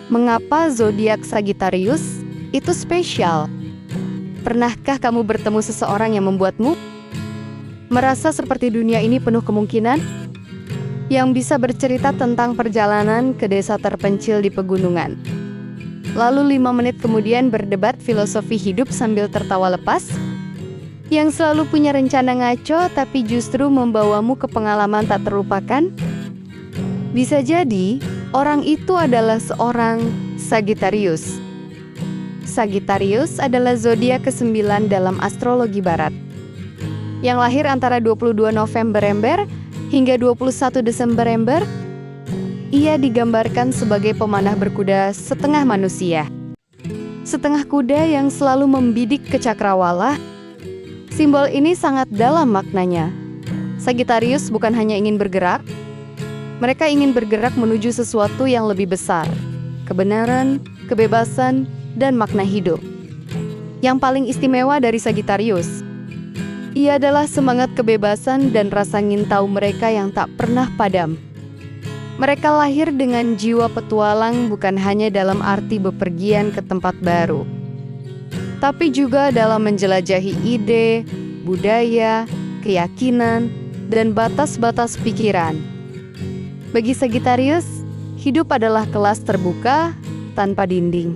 Mengapa zodiak Sagittarius itu spesial? Pernahkah kamu bertemu seseorang yang membuatmu merasa seperti dunia ini penuh kemungkinan? Yang bisa bercerita tentang perjalanan ke desa terpencil di pegunungan. Lalu 5 menit kemudian berdebat filosofi hidup sambil tertawa lepas? Yang selalu punya rencana ngaco tapi justru membawamu ke pengalaman tak terlupakan? Bisa jadi, orang itu adalah seorang Sagittarius. Sagittarius adalah zodiak ke-9 dalam astrologi barat, yang lahir antara 22 November hingga 21 Desember. Ia digambarkan sebagai pemanah berkuda setengah manusia, setengah kuda yang selalu membidik ke cakrawala. Simbol ini sangat dalam maknanya. Sagittarius bukan hanya ingin bergerak, mereka ingin bergerak menuju sesuatu yang lebih besar, kebenaran, kebebasan, dan makna hidup. Yang paling istimewa dari Sagittarius, ia adalah semangat kebebasan dan rasa ingin tahu mereka yang tak pernah padam. Mereka lahir dengan jiwa petualang bukan hanya dalam arti bepergian ke tempat baru, tapi juga dalam menjelajahi ide, budaya, keyakinan, dan batas-batas pikiran. Bagi Sagittarius, hidup adalah kelas terbuka tanpa dinding.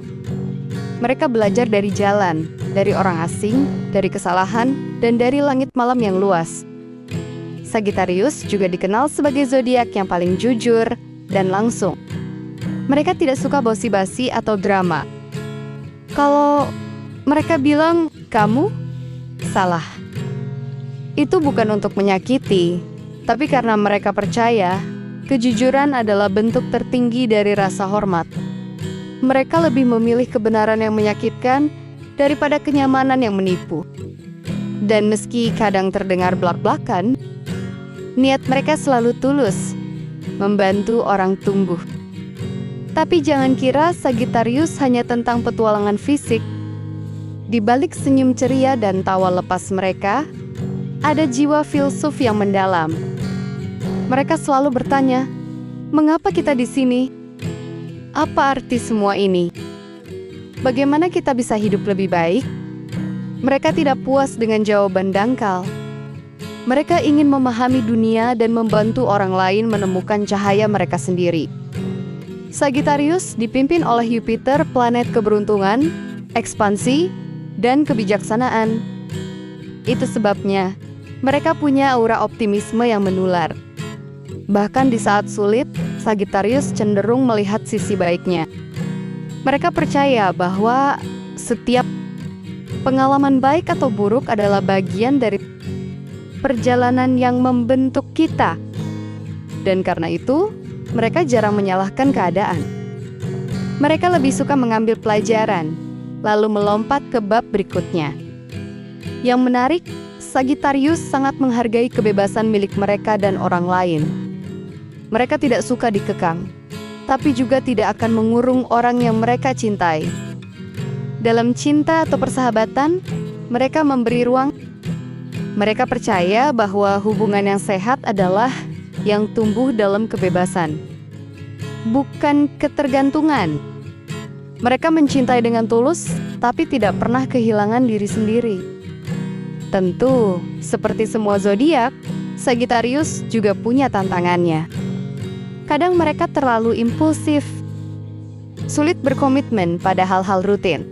Mereka belajar dari jalan, dari orang asing, dari kesalahan, dan dari langit malam yang luas. Sagittarius juga dikenal sebagai zodiak yang paling jujur dan langsung. Mereka tidak suka basa-basi atau drama. Kalau mereka bilang, "Kamu salah," itu bukan untuk menyakiti, tapi karena mereka percaya kejujuran adalah bentuk tertinggi dari rasa hormat. Mereka lebih memilih kebenaran yang menyakitkan daripada kenyamanan yang menipu. Dan meski kadang terdengar blak-blakan, niat mereka selalu tulus, membantu orang tumbuh. Tapi jangan kira Sagittarius hanya tentang petualangan fisik. Di balik senyum ceria dan tawa lepas mereka, ada jiwa filsuf yang mendalam. Mereka selalu bertanya, "Mengapa kita di sini? Apa arti semua ini? Bagaimana kita bisa hidup lebih baik?" Mereka tidak puas dengan jawaban dangkal. Mereka ingin memahami dunia dan membantu orang lain menemukan cahaya mereka sendiri. Sagittarius dipimpin oleh Jupiter, planet keberuntungan, ekspansi, dan kebijaksanaan. Itu sebabnya mereka punya aura optimisme yang menular. Bahkan di saat sulit, Sagittarius cenderung melihat sisi baiknya. Mereka percaya bahwa setiap pengalaman baik atau buruk adalah bagian dari perjalanan yang membentuk kita. Dan karena itu, mereka jarang menyalahkan keadaan. Mereka lebih suka mengambil pelajaran, lalu melompat ke bab berikutnya. Yang menarik, Sagittarius sangat menghargai kebebasan milik mereka dan orang lain. Mereka tidak suka dikekang, tapi juga tidak akan mengurung orang yang mereka cintai. Dalam cinta atau persahabatan, mereka memberi ruang. Mereka percaya bahwa hubungan yang sehat adalah yang tumbuh dalam kebebasan, bukan ketergantungan. Mereka mencintai dengan tulus, tapi tidak pernah kehilangan diri sendiri. Tentu, seperti semua zodiak, Sagittarius juga punya tantangannya. Kadang mereka terlalu impulsif, sulit berkomitmen pada hal-hal rutin,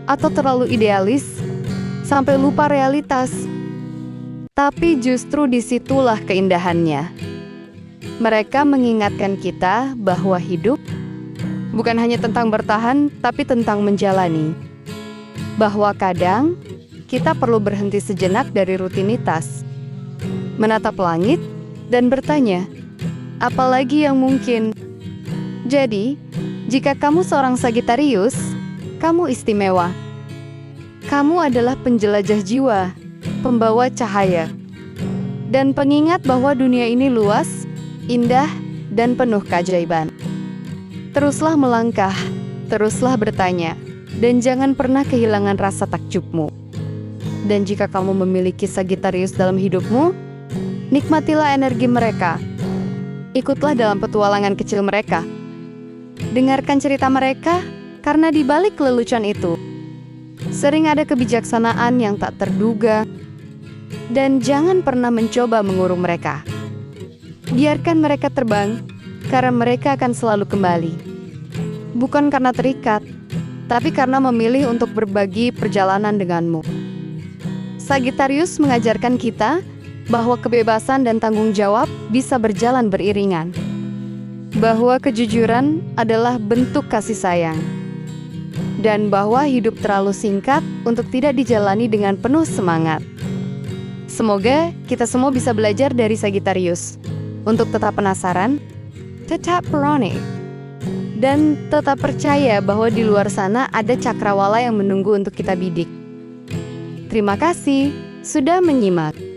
atau terlalu idealis sampai lupa realitas. Tapi justru disitulah keindahannya. Mereka mengingatkan kita bahwa hidup bukan hanya tentang bertahan, tapi tentang menjalani. Bahwa kadang kita perlu berhenti sejenak dari rutinitas, menatap langit, dan bertanya, apalagi yang mungkin? Jadi, jika kamu seorang Sagittarius, kamu istimewa. Kamu adalah penjelajah jiwa, pembawa cahaya, dan pengingat bahwa dunia ini luas, indah, dan penuh keajaiban. Teruslah melangkah, teruslah bertanya, dan jangan pernah kehilangan rasa takjubmu. Dan jika kamu memiliki Sagittarius dalam hidupmu, nikmatilah energi mereka. Ikutlah dalam petualangan kecil mereka. Dengarkan cerita mereka, karena di balik lelucon itu, sering ada kebijaksanaan yang tak terduga, dan jangan pernah mencoba mengurung mereka. Biarkan mereka terbang, karena mereka akan selalu kembali. Bukan karena terikat, tapi karena memilih untuk berbagi perjalanan denganmu. Sagittarius mengajarkan kita bahwa kebebasan dan tanggung jawab bisa berjalan beriringan. Bahwa kejujuran adalah bentuk kasih sayang. Dan bahwa hidup terlalu singkat untuk tidak dijalani dengan penuh semangat. Semoga kita semua bisa belajar dari Sagittarius untuk tetap penasaran, tetap berani, dan tetap percaya bahwa di luar sana ada cakrawala yang menunggu untuk kita bidik. Terima kasih sudah menyimak.